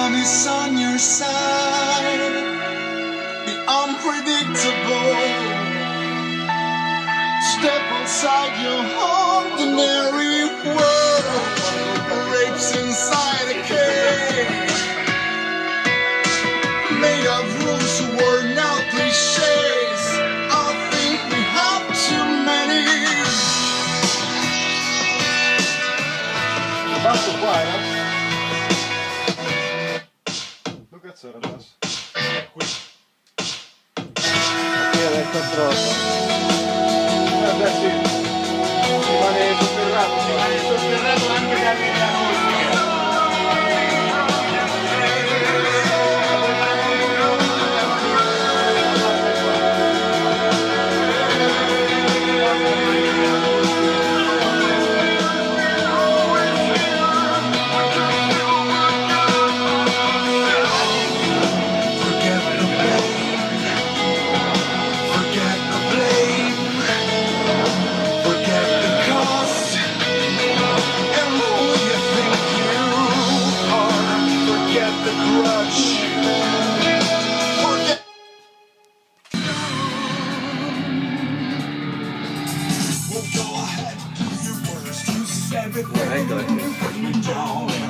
sun is on your side. Be unpredictable. Step outside your ordinary world. Rapes inside a cage, made of rules worn out cliches. I think we have too many. Basta qua, Look at Saradas. Qui. Qui è del controllo. Guarda, sì. Rimane sotterrato anche da musica.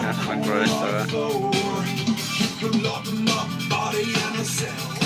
That's my gross, Keep your love in my body and a cell.